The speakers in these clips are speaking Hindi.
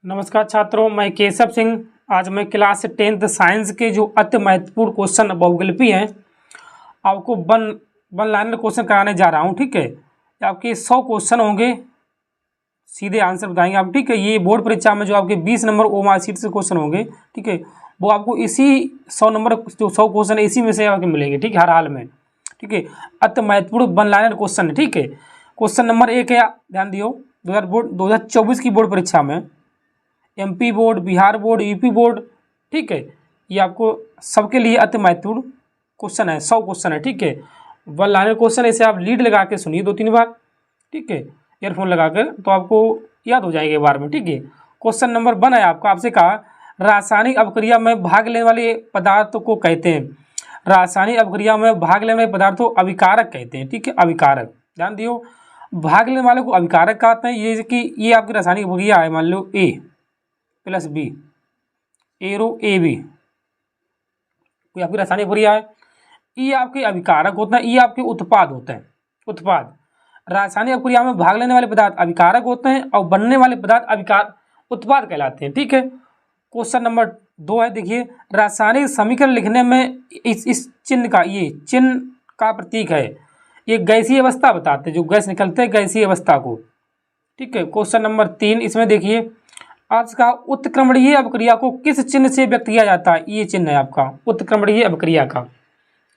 नमस्कार छात्रों, मैं केशव सिंह। आज मैं क्लास 10th साइंस के जो अति महत्वपूर्ण क्वेश्चन बहुविकल्पी हैं आपको वन लाइनर क्वेश्चन कराने जा रहा हूं। ठीक है, आपके 100 क्वेश्चन होंगे, सीधे आंसर बताएंगे आप। ठीक है, ये बोर्ड परीक्षा में जो आपके 20 नंबर ओमार सीट से क्वेश्चन होंगे, ठीक है, वो आपको इसी 100 नंबर जो 100 क्वेश्चन इसी में से आपको मिलेंगे। ठीक है, हर हाल में। ठीक है, अति महत्वपूर्ण वन लाइनर क्वेश्चन है। ठीक है, क्वेश्चन नंबर 1 है, ध्यान दियो। 2024 की बोर्ड परीक्षा में MP board, Bihar board, UP board, ठीक है, ये आपको सबके लिए अति महत्वपूर्ण क्वेश्चन है। 100 क्वेश्चन है। ठीक है, वन लाइनर क्वेश्चन, ऐसे आप लीड लगा के सुनिए 2-3 बार। ठीक है, ईयरफोन लगा कर, तो आपको याद हो जाएंगे बार में। ठीक है, क्वेश्चन नंबर 1 है आपका, आपसे कहा रासायनिक अभिक्रिया में भाग लेने वाले पदार्थों को कहते हैं। रासायनिक अभिक्रिया में भाग लेने वाले पदार्थों अभिकारक कहते हैं। ठीक है, अभिकारक, ध्यान दियो, भाग लेने वाले को अभिकारक कहते हैं। ये कि ये आपकी रासायनिक अभिक्रिया है, मान लो A plus B, arrow A B, कोई आपकी रासायनिक अभिक्रिया है। ये आपके अभिकारक होते हैं, ये आपके उत्पाद होते हैं। उत्पाद, रासायनिक अभिक्रिया में भाग लेने वाले पदार्थ अभिकारक होते हैं और बनने वाले पदार्थ उत्पाद कहलाते हैं। ठीक है, क्वेश्चन नंबर 2 है, देखिए, रासायनिक समीकरण लिखने में इस चिन्ह का, ये चिन्ह का प्रतीक है, ये गैसीय अवस्था बताते हैं, जो गैस निकलते हैं गैसीय अवस्था को। ठीक है, क्वेश्चन नंबर 3, इसमें देखिए, आज का उत्क्रमणीय अभिक्रिया को किस चिन्ह से व्यक्त किया जाता है। ये चिन्ह है आपका उत्क्रमणीय अभिक्रिया का।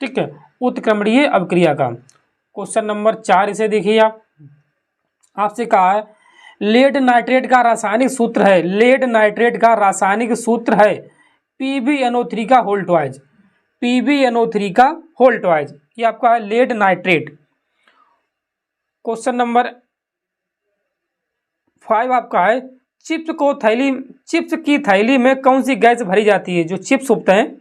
ठीक है, उत्क्रमणीय अभिक्रिया का। क्वेश्चन नंबर 4, इसे देखिए आप, आपसे कहा है लेड नाइट्रेट का रासायनिक सूत्र है। लेड नाइट्रेट का रासायनिक सूत्र है PbNO3 का होल ट्वाइज। PbNO3 का होल ट्वाइज, ये आपका है लेड नाइट्रेट। क्वेश्चन नंबर 5 आपका है, चिप्स की थैली में कौन सी गैस भरी जाती है। जो चिप्स होते हैं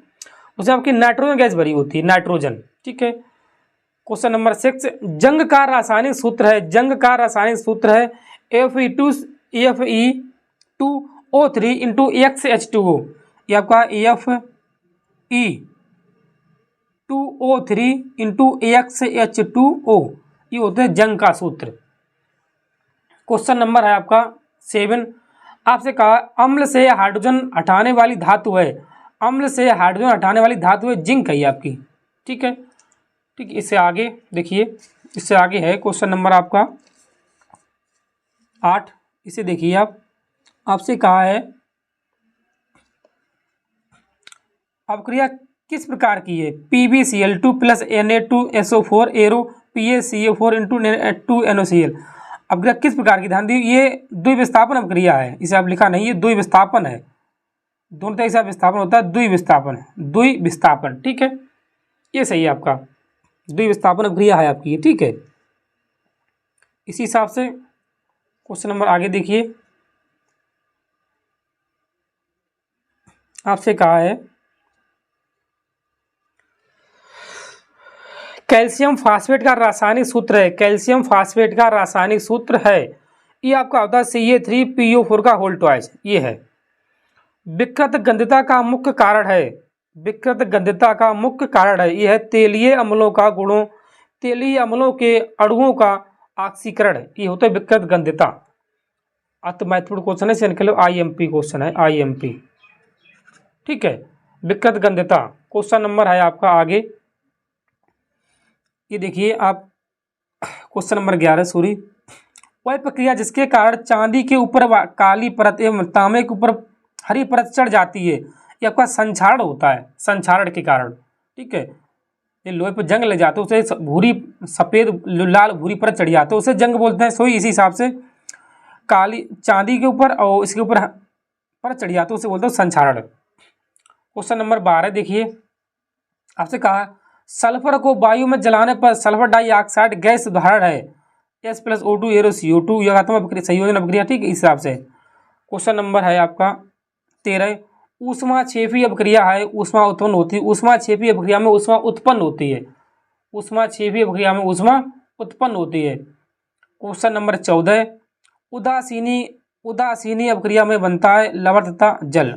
उसमें आपकी नाइट्रोजन गैस भरी होती है, नाइट्रोजन। ठीक है, क्वेश्चन नंबर 6, जंग का रासायनिक सूत्र है। जंग का रासायनिक सूत्र है Fe2O3 इंटू XH2O। ये आपका Fe2O3 इंटू XH2O, ये होते हैं जंग का सूत्र। क्वेश्चन नंबर है आपका 7, आपसे कहा अम्ल से हाइड्रोजन हटाने वाली धातु है। अम्ल से हाइड्रोजन हटाने वाली धातु है जिंक है आपकी। ठीक है, ठीक, इससे आगे देखिए, इससे आगे है क्वेश्चन नंबर आपका 8, इसे देखिए आप, आपसे कहा है अभिक्रिया किस प्रकार की है। PbCl2 plus Na2SO4 arrow PaCO4 into 2NaCl। अभिक्रिया किस प्रकार की, ध्यान दी, ये द्विविस्थापन अभिक्रिया है। इसे आप लिखा नहीं, ये द्विविस्थापन है। दोनों तरह से विस्थापन होता है, द्विविस्थापन, द्विविस्थापन। ठीक है, ये सही है आपका, द्विविस्थापन अभिक्रिया है आपकी। ठीक है, इसी हिसाब से क्वेश्चन नंबर आगे देखिए, आपसे कहा है कैल्शियम फास्फेट का रासायनिक सूत्र है। कैल्शियम फास्फेट का रासायनिक सूत्र है, ये आपका होता है Ca3PO4 का होल ट्वाइस। ये है विकृत गंधता का मुख्य कारण है। विकृत गंधता का मुख्य कारण है, यह है तेलीय अम्लों का गुणों, तेलीय अम्लों के अणुओं का ऑक्सीकरण, ये होता है विकृत गंधता। अति महत्वपूर्ण क्वेश्चन है, से निकले IMP क्वेश्चन है, IMP। ठीक है, विकृत गंधता। क्वेश्चन नंबर है आपका आगे, ये देखिए आप, क्वेश्चन नंबर 11, सॉरी, वह प्रक्रिया जिसके कारण चांदी के ऊपर काली परत एवं तांबे के ऊपर हरी परत चढ़ जाती है, ये आपका संक्षारण होता है, संक्षारण के कारण। ठीक है, ये लोहे पर जंग लग जाते है, उसे भूरी सफ़ेद लाल भूरी परत चढ़ जाते है, उसे जंग बोलते हैं। सोई इसी हिसाब से काली चांदी के ऊपर और इसके ऊपर परत चढ़ जाते है, उसे बोलते हैं संक्षारण। क्वेश्चन नंबर 12 देखिए, आपसे कहा सल्फर को वायु में जलाने पर सल्फर डाइऑक्साइड गैस उदाहरण है S+O2 एरो CO2 योगात्मक संयोजन अभिक्रिया। ठीक है, इस हिसाब से। क्वेश्चन नंबर है आपका 13, ऊष्माक्षेपी अभिक्रिया है, ऊष्मा उत्पन्न होती है। ऊष्माक्षेपी अभिक्रिया में ऊष्मा उत्पन्न होती है। ऊष्माक्षेपी अभिक्रिया में ऊष्मा उत्पन्न होती है। क्वेश्चन नंबर 14, उदासीनी अभिक्रिया में बनता है लवण तथा जल।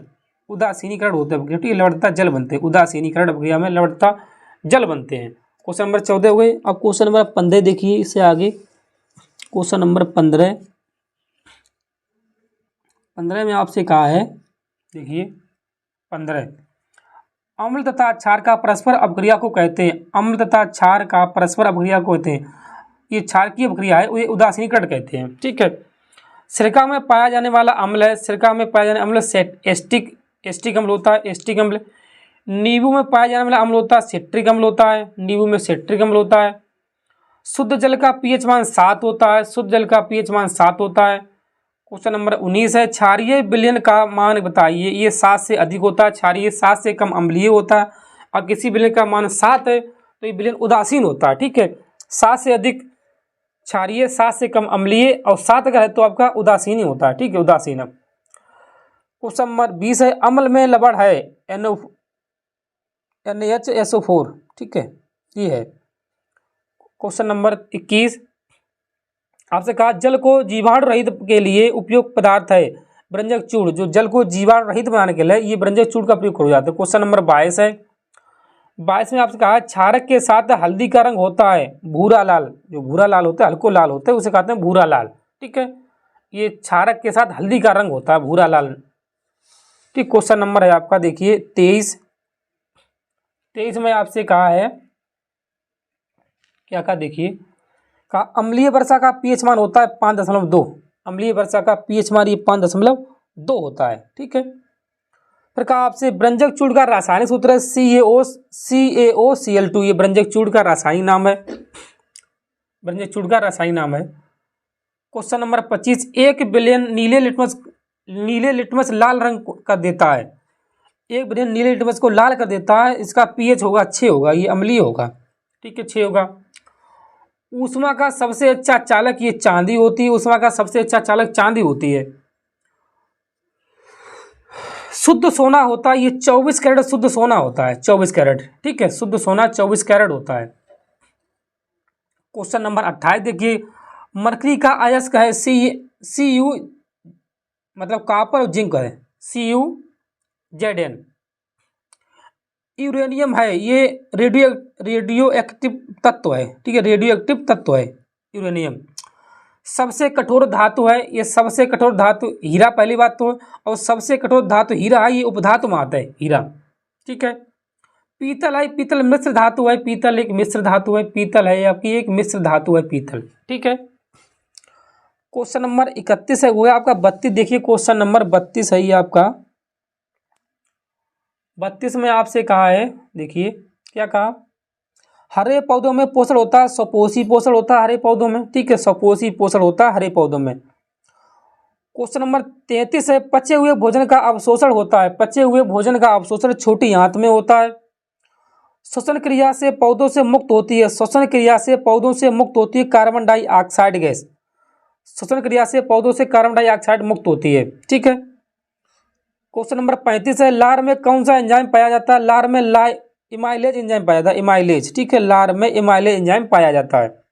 उदासीनीकरण होता है, लवण तथा जल बनते हैं। उदासीनीकरण अभिक्रिया में लवण तथा जल बनते हैं। क्वेश्चन नंबर 14 हो गए। अब क्वेश्चन नंबर 15 देखिए, इससे आगे क्वेश्चन नंबर 15, 15 में आपसे कहा है, देखिए 15, अम्ल तथा क्षार का परस्पर अपक्रिया को कहते हैं। अम्ल तथा क्षार का परस्पर अपक्रिया को कहते हैं, ये क्षार की अपक्रिया है, ये उदासीनीकरण कहते हैं। ठीक है। सिरका में पाया जाने वाला अम्ल है, सिरका में पाया जाने अम्ल एस्टिक अम्ल होता है, एस्टिक अम्ल। नींबू में पाया जाने वाला अम्ल होता है सिट्रिक अम्ल होता है, नींबू में सिट्रिक अम्ल होता है। शुद्ध जल का पीएच मान 7 होता है, शुद्ध जल का पीएच मान 7 होता है। क्वेश्चन नंबर 19 है, क्षारीय विलयन का मान बताइए। ये 7 से अधिक होता है, क्षारीय 7 से कम अम्लीय होता है। और किसी विलयन का मान 7 है तो ये विलयन उदासीन होता है। ठीक है, 7 से अधिक क्षारीय, 7 से कम अम्लीय, और 7 अगर है तो आपका उदासीन ही होता है। ठीक है, उदासीन। क्वेश्चन नंबर 20 है, अम्ल में लवण है NaHSO4। ठीक है, ये है। क्वेश्चन नंबर 21, आपसे कहा जल को जीवाणु रहित के लिए उपयुक्त पदार्थ है व्यंजक चूर्ण। जो जल को जीवाणु रहित बनाने के लिए ये व्यंजक चूर्ण का प्रयोग किया जाता है। क्वेश्चन नंबर 22 है, 22 में आपसे कहा क्षारक के साथ हल्दी का रंग होता है भूरा लाल। जो भूरा लाल होता है, हल्को लाल होता है, उसे कहते हैं भूरा लाल। ठीक है, ये क्षारक के साथ हल्दी का रंग होता है भूरा लाल। ठीक, क्वेश्चन नंबर है आपका देखिए 23 में आपसे कहा है, क्या कहा देखिए, कहा अम्लीय वर्षा का पीएच मान होता है 5.2। अम्लीय वर्षा का पीएच मान ये 5.2 होता है। ठीक है। फिर कहा आपसे व्यंजक चूर्ण का रासायनिक सूत्र है CaOCl2। ये व्यंजक चूर्ण का रासायनिक नाम है, व्यंजक चूर्ण का रासायनिक नाम है। क्वेश्चन नंबर 25, 1 बिलियन नीले लिटमस लाल रंग कर देता है। 1 बिलियन नीले लिटमस को लाल कर देता है, इसका पीएच होगा 6 होगा, ये अम्लीय होगा। ठीक है, 6 होगा। ऊष्मा का सबसे अच्छा चालक ये चांदी होती है, ऊष्मा का सबसे अच्छा चालक चांदी होती है। शुद्ध सोना होता है ये 24 कैरेट शुद्ध सोना होता है, 24 कैरेट। ठीक है, शुद्ध सोना 24 कैरेट होता है। क्वेश्चन नंबर 28 देखिए, मरकरी का अयस्क है Cu, मतलब कॉपर और जिंक है, CuZn। यूरेनियम है ये रेडियो एक्टिव तत्व है। ठीक है, रेडियो एक्टिव तत्व है यूरेनियम। सबसे कठोर धातु है ये, सबसे कठोर धातु हीरा, पहली बात तो, और सबसे कठोर धातु हीरा है, ये उपधातु में आता है हीरा। ठीक है। पीतल है, पीतल मिश्र धातु है, पीतल एक मिश्र धातु है, पीतल है आपकी एक मिश्र धातु है पीतल। ठीक है। क्वेश्चन नंबर 31 है, वो है आपका 32। देखिए क्वेश्चन नंबर 32 है ये आपका, 32 में आपसे कहा है, देखिए क्या कहा, हरे पौधों में पोषण होता है, सपोषी पोषण होता है हरे पौधों में। ठीक है, सपोषी पोषण होता है हरे पौधों में। क्वेश्चन नंबर 33 है, पचे हुए भोजन का अवशोषण होता है, पचे हुए भोजन का अवशोषण छोटी आंत में होता है। श्वसन क्रिया से पौधों से मुक्त होती है, श्वसन क्रिया से पौधों से मुक्त होती है कार्बन डाइऑक्साइड गैस। श्वसन क्रिया से पौधों से कार्बन डाइऑक्साइड मुक्त होती है। ठीक है। क्वेश्चन नंबर 35 है, लार में कौन सा एंजाइम पाया जाता है? लार में इमाइलेज एंजाइम पाया जाता है, इमाइलेज। ठीक है, लार में इमाइलेज एंजाइम पाया जाता है।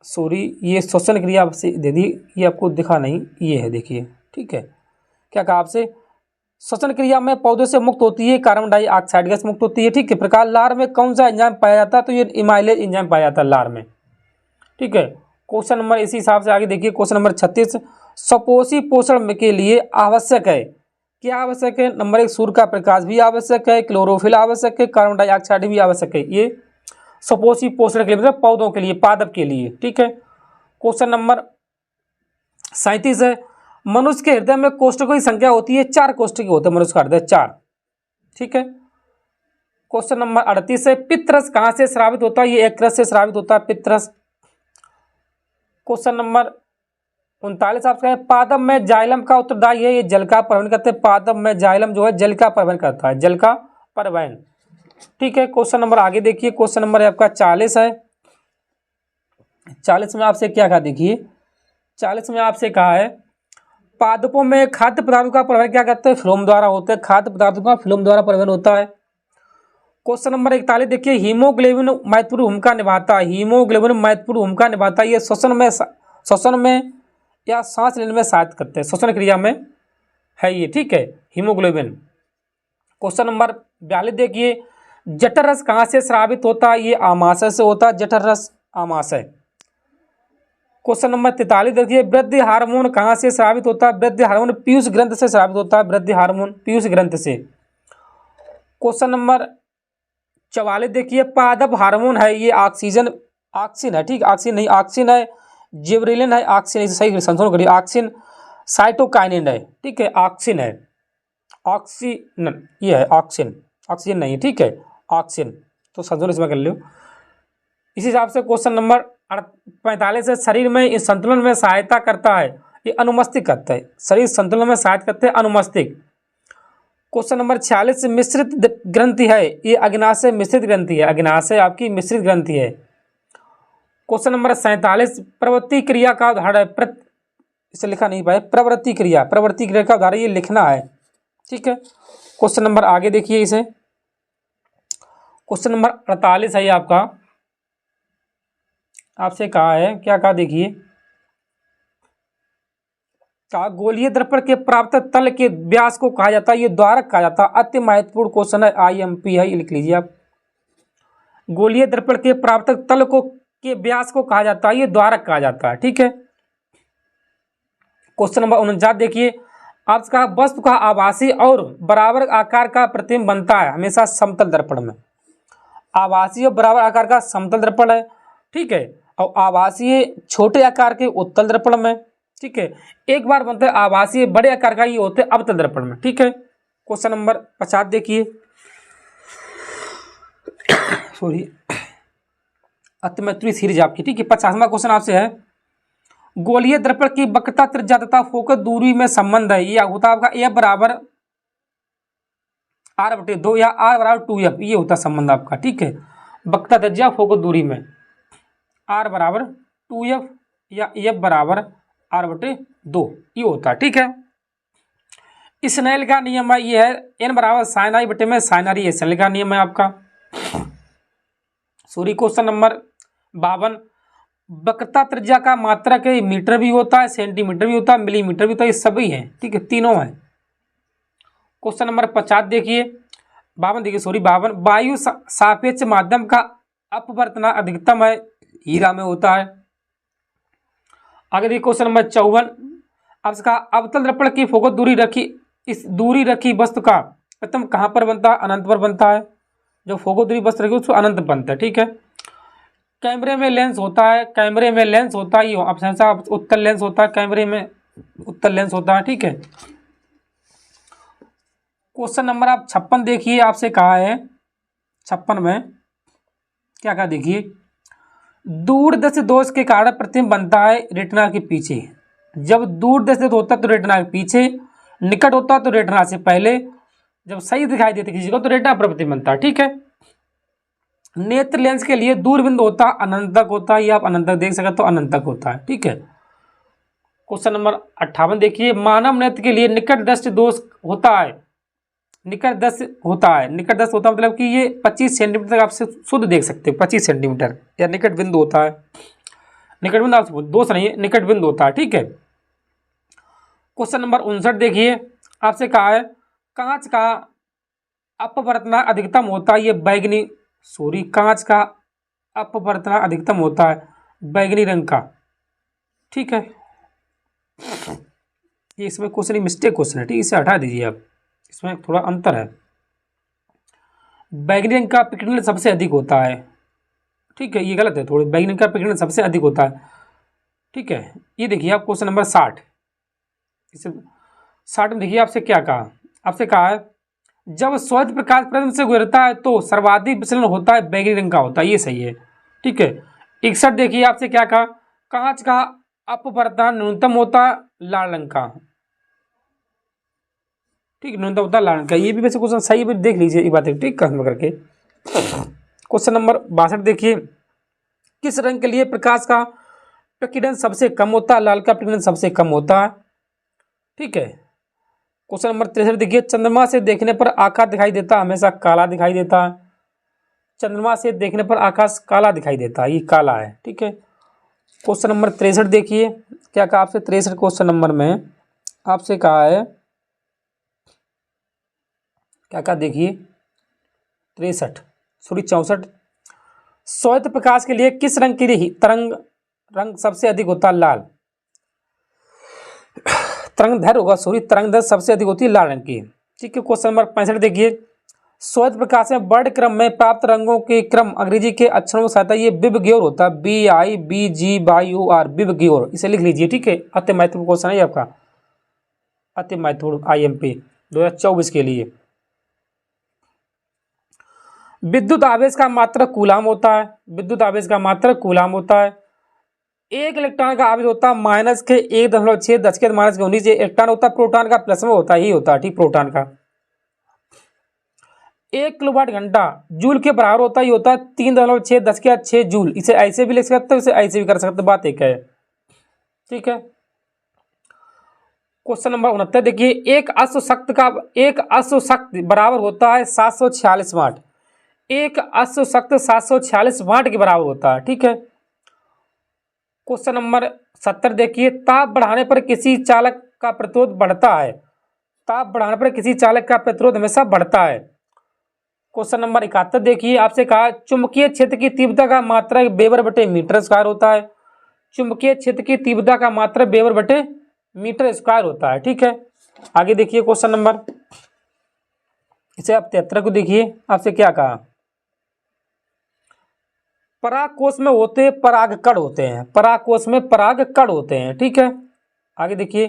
सॉरी, ये श्वसन क्रिया से दे दी, ये आपको दिखा नहीं, ये है देखिए। ठीक है, क्या कहा आपसे, श्वसन क्रिया में पौधों से मुक्त होती है कार्बन डाइऑक्साइड गैस मुक्त होती है। ठीक है, प्रकार लार में कौन सा एंजाइम पाया जाता है? तो ये इमाइलेज एंजाइम पाया जाता है लार में। ठीक है। क्वेश्चन नंबर इसी हिसाब से आगे देखिए, क्वेश्चन नंबर 36, सपोषी पोषण के लिए आवश्यक है, क्या आवश्यक है? नंबर 1, सूर्य का प्रकाश भी आवश्यक है, क्लोरोफिल आवश्यक है, कार्बन डाइऑक्साइड भी आवश्यक है। ये सपोषी पोषण के लिए, मतलब पौधों के लिए, पादप के लिए। ठीक है। क्वेश्चन नंबर 37 है, मनुष्य के हृदय में कोष्ठकों की संख्या होती है 4 कोष्ठक होते हैं मनुष्य का हृदय, 4। ठीक है। क्वेश्चन नंबर 38 है, पित्तरस कहाँ से स्रावित होता है? ये एक रस से स्रावित होता है, पित्तरस। क्वेश्चन नंबर 39 आपका है, पादप में जाइलम का उत्तरदायी है, ये जल का परिवहन करते हैं। पादप में जाइलम जो है जल का परिवहन करता है, जल का परिवहन। ठीक है। क्वेश्चन नंबर आगे देखिए, क्वेश्चन नंबर आपका 40 है। 40 में आपसे क्या कहा देखिए, 40 में आपसे कहा है, पादपों में खाद्य पदार्थों का परिवहन क्या करते हैं? फ्लोम द्वारा होता है, खाद्य पदार्थों का फ्लोम द्वारा परिवहन होता है। क्वेश्चन नंबर 41 देखिए, हीमोग्लोबिन महत्वपूर्ण भूमिका निभाता है, हीमोग्लोबिन महत्वपूर्ण भूमिका निभाता है, ये श्वसन में या सांस लेने में सहायता करते हैं, श्वसन क्रिया में है ये। ठीक है, हीमोग्लोबिन। क्वेश्चन नंबर 42 देखिए, जठर रस कहाँ से स्रावित होता है? ये आमाशय से होता है, जठर रस आमाशय। क्वेश्चन नंबर 43 देखिए, वृद्धि हार्मोन कहाँ से स्रावित होता है? वृद्धि हार्मोन पीयूष ग्रंथ से स्रावित होता है, वृद्धि हार्मोन पीयूष ग्रंथ से। क्वेश्चन नंबर 44 देखिए, पादप हार्मोन है ये ऑक्सीजन, ऑक्सीन है, ठीक, ऑक्सीन नहीं, ऑक्सीन है, जिबरेलिन है, ऑक्सीन, इसे सही संशोधन करिए, ऑक्सीन साइटोकाइनिन है, ठीक है, ऑक्सीन है, ऑक्सीन ये है, ऑक्सीन, ऑक्सीजन नहीं है, ठीक है, ऑक्सीन, तो संशोधन इसमें कर लो। इसी हिसाब से क्वेश्चन नंबर 45 है, शरीर में इस संतुलन में सहायता करता है, ये अनुमस्तिष्क करता है, शरीर संतुलन में सहायता करते हैं अनुमस्तिष्क। क्वेश्चन नंबर 46, मिश्रित ग्रंथि है, ये अग्नाशय मिश्रित ग्रंथि है, अग्नाशय आपकी मिश्रित ग्रंथि है। क्वेश्चन नंबर 47, प्रवृत्ति क्रिया का उदाहरण है, इसे लिखा नहीं पाए, प्रवृत्ति क्रिया का उदाहरण ये लिखना है, ठीक है। क्वेश्चन नंबर आगे देखिए इसे, क्वेश्चन नंबर 48 है ये आपका, आपसे कहा है, क्या कहा देखिए, कहा गोलीय दर्पण के प्राप्त तल के व्यास को कहा जाता है, ये द्वारक कहा जाता है, अति महत्वपूर्ण क्वेश्चन है, IMP है, ये लिख लीजिए आप। गोलीय दर्पण के प्राप्त तल को के व्यास को कहा जाता है, ये द्वारक कहा जाता है, ठीक है। क्वेश्चन नंबर 49 देखिए, आपसे कहा वस्तु का आभासी और बराबर आकार का प्रतिबिंब बनता है हमेशा समतल दर्पण में, आभासी और बराबर आकार का समतल दर्पण है, ठीक है, और आभासीय छोटे आकार के उत्तल दर्पण में, ठीक है, एक बार बनता है आभासीय बड़े आकार का ये होते हैं अवतल दर्पण में, ठीक है। क्वेश्चन नंबर 50 देखिए, सॉरी, अतिमैत्री सीरीज आपकी, ठीक है। 50वां क्वेश्चन आपसे है, गोलीय दर्पण की वक्रता त्रिज्या तथा फोकस दूरी में संबंध है, ये होता है आपका F बराबर R/2 या R बराबर 2F, ये होता है संबंध आपका, ठीक है, वक्रता त्रिज्या फोकस दूरी में R बराबर 2F या F बराबर R/2 ये होता है, ठीक है। स्नेल का नियम है ये है, N बराबर साइन I बटे में साइन R, ये स्नेल का नियम है आपका। सॉरी, क्वेश्चन नंबर 52, वक्रता त्रिज्या का मात्रक है, मीटर भी होता है, सेंटीमीटर भी होता है, मिलीमीटर भी होता है, ये सभी है, ठीक है, तीनों है। क्वेश्चन नंबर 50 देखिए, 52 देखिए, सॉरी 52, वायु सापेक्ष माध्यम का अपवर्तनांक अधिकतम है, हीरा में होता है। आगे देखिए क्वेश्चन नंबर 54, आपसे कहा अवतल दर्पण की फोकस दूरी रखी, इस दूरी रखी वस्तु का प्रतिबिंब कहाँ पर बनता है? अनंत पर बनता है, जो फोकस दूरी वस्तु रखी उसको अनंत बनता है, ठीक है। कैमरे में लेंस होता है, कैमरे में लेंस होता है, ये ऑप्शन सा उत्तल लेंस होता है, कैमरे में उत्तल लेंस होता है, ठीक है। क्वेश्चन नंबर आप 56 देखिए, आपसे कहा है 56 में क्या कहा देखिए, दूरदर्शी दोष के कारण प्रतिबिंब बनता है रेटिना के पीछे, जब दूरदर्शी होता है तो रेटिना के पीछे, निकट होता है तो रेटिना से पहले, जब सही दिखाई देती किसी को तो रेटिना पर प्रतिबिंब बनता है, ठीक है। नेत्र लेंस के लिए दूर बिंदु होता है अनंत तक होता है, ये आप अनंत तक देख सकते तो अनंत तक होता है, ठीक है। क्वेश्चन नंबर 58 देखिए, मानव नेत्र के लिए निकट दृष्टि दोष होता है, निकट दृष्टि होता है, निकट दृष्टि होता है मतलब कि ये 25 सेंटीमीटर तक आप शुद्ध देख सकते हो, 25 सेंटीमीटर या निकट बिंदु होता है, निकट बिंदु आप दोष नहीं है, निकट बिंदु होता है, ठीक है। क्वेश्चन नंबर 59 देखिए, आपसे कहा है कांच का अपवर्तनांक अधिकतम होता है, ये बैगनी, सॉरी, कांच का अपवर्तनांक अधिकतम होता है बैगनी रंग का, ठीक है। ये इसमें क्वेश्चन मिस्टेक क्वेश्चन है, ठीक है, इसे हटा दीजिए आप, इसमें थोड़ा अंतर है, बैगनी रंग का पिग्मेंट सबसे अधिक होता है, ठीक है, ये गलत है थोड़ी, बैगनी रंग का पिग्मेंट सबसे अधिक होता है, ठीक है। ये देखिए आप क्वेश्चन नंबर 60, इसे 60 में देखिए आपसे क्या कहा, आपसे कहा है जब श्वेत प्रकाश प्रतिबिंब से गुजरता है तो सर्वाधिक विचलन होता है बैगनी रंग का होता है, ये सही है, ठीक है। 61 देखिए आपसे क्या कहा, कांच का अपवर्तनांक न्यूनतम होता है लाल रंग का, ठीक, न्यूनतम होता है लाल रंग का, ये भी वैसे क्वेश्चन सही है, देख लीजिए ये बातें, ठीक, कसम करके। क्वेश्चन नंबर 62 देखिए, किस रंग के लिए प्रकाश का प्रकीर्णन सबसे कम होता है? लाल का प्रकीर्णन सबसे कम होता है, ठीक है। क्वेश्चन नंबर 63 देखिए, चंद्रमा से देखने पर आकाश दिखाई देता हमेशा काला दिखाई देता है, चंद्रमा से देखने पर आकाश काला दिखाई देता है, ये काला है, ठीक है। क्वेश्चन नंबर 63 देखिए, क्या कहा आपसे 63 क्वेश्चन नंबर में आपसे कहा है, क्या कहा देखिए 63 सॉरी 64, श्वेत प्रकाश के लिए किस रंग की तरंग रंग सबसे अधिक होता है लाल। तरंगदैर्घ्य होगा, सॉरी, तरंगदैर्घ्य सबसे अधिक होती है लाल रंग की। ठीक है, क्वेश्चन नंबर 65 देखिए, श्वेत प्रकाश में वर्ण क्रम में प्राप्त रंगों के क्रम अंग्रेजी के अक्षरों को सहायता, ये विबग्योर होता है, BIBGYOR, विबग्योर, इसे लिख लीजिए। ठीक है, अति महत्वपूर्ण क्वेश्चन है ये आपका, अति महत्वपूर्ण IMP 2024 के लिए। विद्युत आवेश का मात्रक कूलाम होता है, विद्युत आवेश का मात्रक कूलाम होता है। एक इलेक्ट्रॉन का आवेश होता है -1.6 10⁻⁻⁹ इलेक्ट्रॉन होता है, प्रोटॉन का प्लस में होता ही होता है, ठीक, प्रोटॉन का। 1 किलोवाट घंटा जूल के बराबर होता ही होता है 3.6 10⁻6 जूल। इसे ऐसे भी लिख सकते हो, इसे ऐसे भी कर सकते हो, बात एक है। ठीक है, क्वेश्चन नंबर 69 देखिए, एक अश्वशक्ति बराबर होता है 746 वाट। एक अश्वशक्ति 746 वाट के बराबर होता है। ठीक है, क्वेश्चन नंबर 70 देखिए, ताप बढ़ाने पर किसी चालक का प्रतिरोध बढ़ता है। ताप बढ़ाने पर किसी चालक का प्रतिरोध हमेशा बढ़ता है। क्वेश्चन नंबर 71 देखिए, आपसे कहा चुंबकीय क्षेत्र की तीव्रता का मात्रक वेबर बटे मीटर स्क्वायर होता है। चुंबकीय क्षेत्र की तीव्रता का मात्रक वेबर बटे मीटर स्क्वायर होता है। ठीक है, आगे देखिए क्वेश्चन नंबर, इसे आप 73 को देखिए, आपसे क्या कहा, परागकोश में होते परागकण होते हैं, परागकोश में परागकण होते हैं। ठीक है, आगे देखिए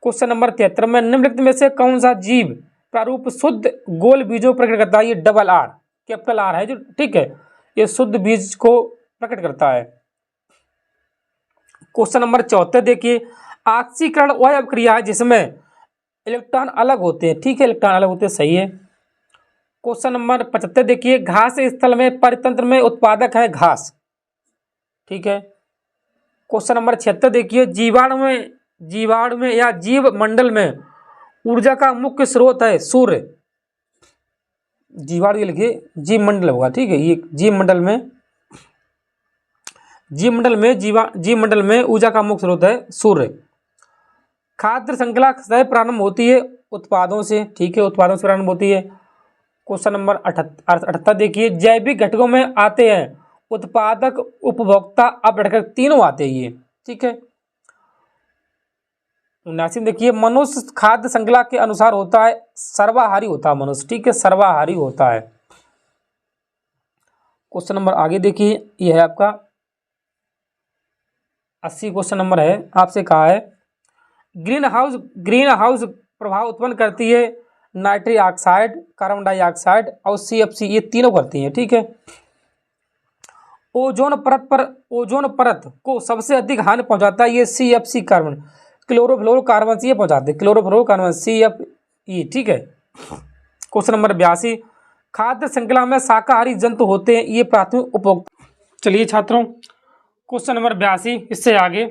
क्वेश्चन नंबर 73 में निम्नलिखित में से कौन सा जीव प्रारूप शुद्ध गोल बीजों प्रकट करता है। ये डबल R, कैपिटल R है जो, ठीक है, ये शुद्ध बीज को प्रकट करता है। क्वेश्चन नंबर 74 देखिए, ऑक्सीकरण वह अभिक्रिया है जिसमें इलेक्ट्रॉन अलग होते हैं। ठीक है, इलेक्ट्रॉन अलग होते हैं, सही है। क्वेश्चन नंबर 75 देखिए, घास स्थल में परितंत्र में उत्पादक है घास। ठीक है, क्वेश्चन नंबर 76 देखिए, जीवाणु में या जीव मंडल में ऊर्जा का मुख्य स्रोत है सूर्य। जीवाणु ये लिखिए, जीव मंडल होगा। ठीक है, ये जीव मंडल में ऊर्जा का मुख्य स्रोत है सूर्य। खाद्य श्रृंखला सदैव प्रारंभ होती है उत्पादों से। ठीक है, उत्पादों से प्रारंभ होती है। क्वेश्चन नंबर 78 देखिए, जैविक घटकों में आते हैं उत्पादक, उपभोक्ता, अपघटक, तीनों आते हैं ये। ठीक है, 79 देखिए, मनुष्य खाद्य श्रृंखला के अनुसार होता है सर्वाहारी होता है मनुष्य। ठीक है, सर्वाहारी होता है। क्वेश्चन नंबर आगे देखिए, यह है आपका 80 क्वेश्चन नंबर है, आपसे कहा है ग्रीन हाउस प्रभाव उत्पन्न करती है नाइट्रिक ऑक्साइड, कार्बन डाइऑक्साइड और CFC, ये तीनों करती हैं। ठीक है, ओजोन परत को सबसे अधिक हानि पहुंचाता है ये CFC कार्बन, क्लोरोफ्लोरोकार्बन से ये पहुंचाते हैं, क्लोरोफ्लोरोकार्बन CFE। ठीक है, क्वेश्चन नंबर 82, खाद्य श्रृंखला में शाकाहारी जंतु होते हैं ये प्राथमिक उपभोक्ता। चलिए छात्रों, क्वेश्चन नंबर 82 इससे आगे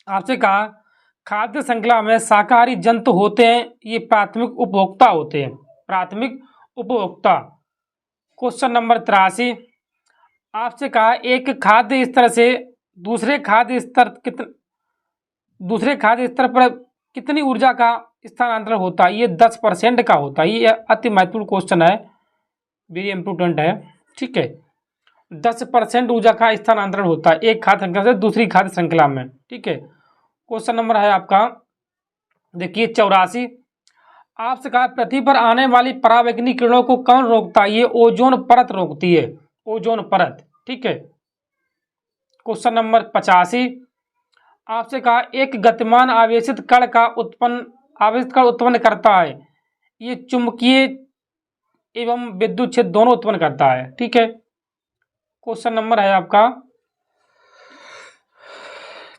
आपसे कहा खाद्य श्रृंखला में शाकाहारी जंतु होते हैं ये प्राथमिक उपभोक्ता होते हैं, प्राथमिक उपभोक्ता। क्वेश्चन नंबर 83 आपसे कहा एक खाद्य स्तर से दूसरे खाद्य स्तर पर कितनी ऊर्जा का स्थानांतरण होता है। ये 10% का होता है। ये अति महत्वपूर्ण क्वेश्चन है, वेरी इंपोर्टेंट है। ठीक है, 10% ऊर्जा का स्थानांतरण होता है एक खाद्य श्रृंखला से दूसरी खाद्य श्रृंखला में। ठीक है, क्वेश्चन नंबर है आपका देखिए 84, आपसे कहा पृथ्वी पर आने वाली पराबैंगनी किरणों को कौन रोकता है। ये ओजोन परत रोकती है, ओजोन परत। ठीक है, क्वेश्चन नंबर 85 आपसे कहा एक गतिमान आवेशित कण उत्पन्न करता है ये चुंबकीय एवं विद्युत क्षेत्र दोनों उत्पन्न करता है। ठीक है, क्वेश्चन नंबर है आपका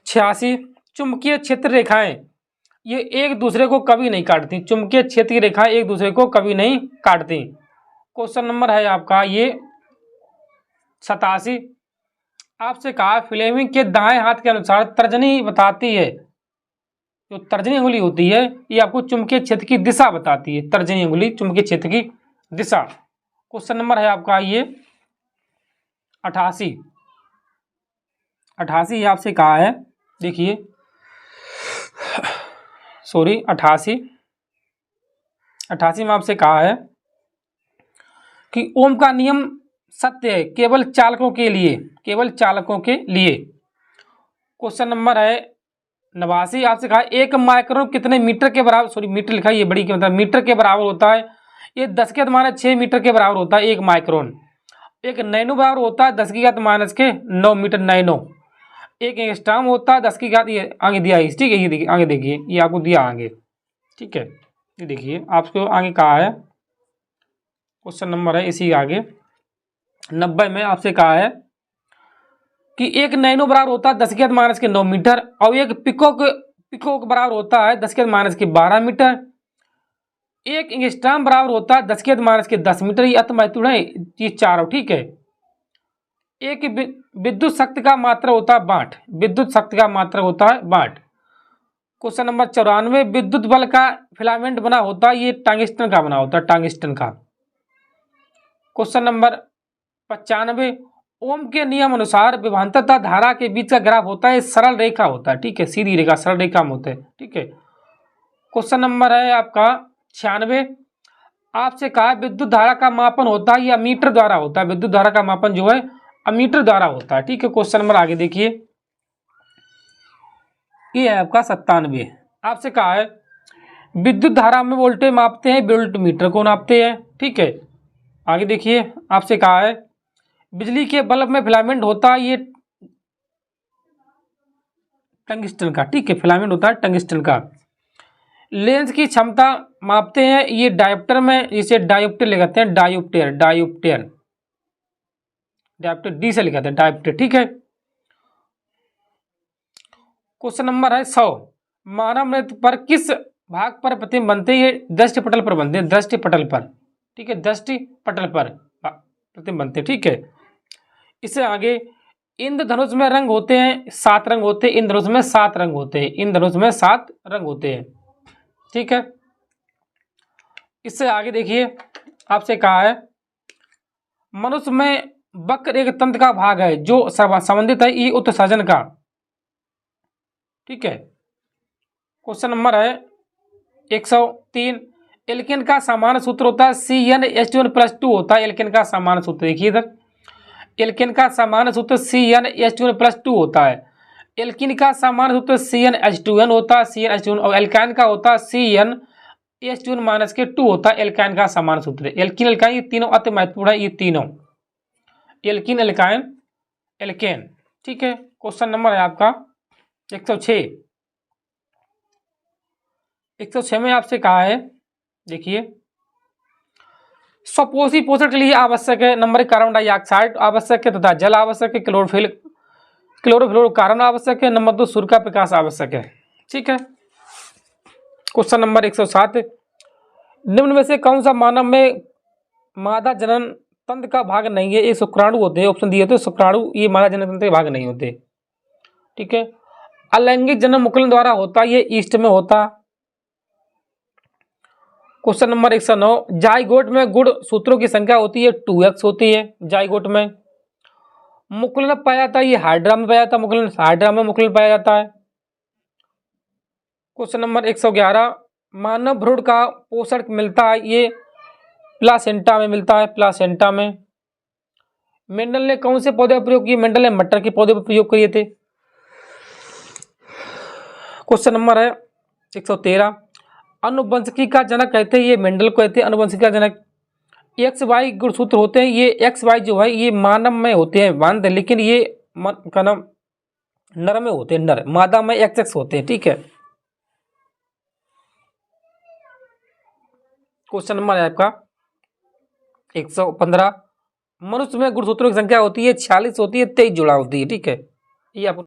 86, चुंबकीय क्षेत्र रेखाएं ये एक दूसरे को कभी नहीं काटती, चुंबकीय क्षेत्र की रेखाएं एक दूसरे को कभी नहीं काटती। क्वेश्चन नंबर है आपका ये 87, आपसे कहा फ्लेमिंग के दाएं हाथ के अनुसार तर्जनी बताती है, जो तर्जनी उंगली होती है ये आपको चुंबकीय क्षेत्र की दिशा बताती है, तर्जनी उंगली चुंबकीय क्षेत्र की दिशा। क्वेश्चन नंबर है आपका ये 88, आपसे कहा है देखिए, सॉरी 88 में आपसे कहा है कि ओम का नियम सत्य है केवल चालकों के लिए, केवल चालकों के लिए। क्वेश्चन नंबर है 89, आपसे कहा एक माइक्रोन कितने मीटर के बराबर, सॉरी मीटर लिखा है, ये बड़ी के मतलब मीटर के बराबर होता है। ये 10⁻6 मीटर के बराबर होता है एक माइक्रोन। एक नैनो बराबर होता है 10⁻9 मीटर नैनो। एक एंगस्ट्रॉम होता है 10⁻, ये आगे दिया है, ठीक है, ये देखिए आगे देखिए, ये आपको दिया आगे, ठीक है, ये देखिए आपको आगे कहा है, क्वेश्चन नंबर है इसी आगे 90 में आपसे कहा है कि एक नैनो बराबर होता है 10⁻9 मीटर और एक पिकोक बराबर होता है 10⁻12 मीटर। एक एंगस्ट्रॉम बराबर होता है 10⁻10 मीटर। ये अति महत्वपूर्ण है, ये चारों, ठीक है। एक विद्युत शक्ति का मात्रा होता है वाट, विद्युत शक्ति का मात्रा होता है वाट। क्वेश्चन नंबर 94, विद्युत बल का फिलामेंट बना होता है, ये टंगस्टन का बना होता है, टंगस्टन का। क्वेश्चन नंबर 95, ओम के नियम अनुसार विभवांतर तथा धारा के बीच का ग्राफ होता है सरल रेखा होता है, ठीक है, सीधी रेखा, सरल रेखा में होता है, ठीक है। क्वेश्चन नंबर है आपका 96, आपसे कहा विद्युत धारा का मापन होता है या मीटर द्वारा होता है, विद्युत धारा का मापन जो है अमीटर द्वारा होता है, ठीक है। क्वेश्चन नंबर आगे देखिए, ये है आपका 97, आपसे कहा है विद्युत धारा में वोल्टेज मापते हैं, वोल्ट मीटर को नापते हैं, ठीक है। आगे देखिए, आपसे कहा है बिजली के बल्ब में फिलामेंट होता है, ये टंगस्टन का, ठीक है, फिलामेंट होता है टंगस्टन का। लेंस की क्षमता मापते हैं, ये डायोप्टर में, इसे डायोप्टर लिखते हैं, डायोप्टर, डायोप्टर, डायोप्टर डी से लिखते हैं डायोप्टर, ठीक है। क्वेश्चन नंबर है 100, मानव नृत्य पर किस भाग पर प्रतिबिंब बनते हैं, ये दृष्टि पटल पर बनते हैं, दृष्टि पटल पर, ठीक है, दृष्टि पटल पर प्रतिबिंब बनते हैं, ठीक है। इससे आगे इंद्रधनुष में रंग होते हैं 7 रंग होते हैं, इंद्रधनुष में 7 रंग होते हैं, इंद्रधनुष में 7 रंग होते हैं, ठीक है। इससे आगे देखिए, आपसे कहा है मनुष्य में वक्र एक तंत्र का भाग है जो संबंधित है ई उत्सर्जन का, ठीक है। क्वेश्चन नंबर है 103, एल्केन का सामान्य सूत्र होता है CnH2n+2 होता है, एल्केन का सामान्य सूत्र देखिए इधर, एल्केन का सामान्य सूत्र CnH2n+2 होता है। एल्किन का सामान्य सूत्र CnH2n होता है, CnH2n, और एल्काइन का होता है CnH2n-2 होता है, एल्काइन का सामान्य सूत्र। एल्किन एल्काइन ये तीनों अति महत्वपूर्ण है, ये तीनों एल्किन एल्काइन एल्केन, ठीक है। क्वेश्चन नंबर है आपका 106, 106 में आपसे कहा है देखिए, स्वपोषी पोषण के लिए आवश्यक है, नंबर 1 कार्बन डाइऑक्साइड आवश्यक है तथा जल आवश्यक है, क्लोरोफ्लोरोकार्बन आवश्यक है, नंबर 2 सूर्य का प्रकाश आवश्यक है, ठीक है। क्वेश्चन नंबर 107, निम्न में से कौन सा मानव में मादा जनन तंत्र का भाग नहीं है, ये शुक्राणु होते हैं, ऑप्शन दिए होते, शुक्राणु ये मादा जनन तंत्र के भाग नहीं होते, ठीक है। अलैंगिक जन्म मुकुलन द्वारा होता है, ये ईस्ट में होता। क्वेश्चन नंबर 109, जाइगोट में गुण सूत्रों की संख्या होती है 2x होती है, जाइगोट में। मुकुलन पाया जाता है, ये हाइड्रा में पाया जाता है, मुकुलन हाइड्रा में मुकुलन पाया जाता है। क्वेश्चन नंबर 111, मानव भ्रूण का पोषण मिलता है, ये प्लासेंटा में मिलता है, प्लासेंटा में। मेंडल ने कौन से पौधे का प्रयोग किया, मेंडल ने मटर के पौधे पर प्रयोग किए थे। क्वेश्चन नंबर है 113, अनुवंशिकी का जनक कहते हैं, ये मेंडल को कहते हैं अनुवंशिकी का जनक। XY गुणसूत्र होते हैं, ये XY जो है ये मानव में होते हैं बांध, लेकिन ये का नाम नर में होते हैं, नर, मादा में XX होते हैं, ठीक है। क्वेश्चन नंबर है आपका 115, मनुष्य में गुणसूत्रों की संख्या होती है 46 होती है, 23 जुड़ा होती है, ठीक है। ये आपको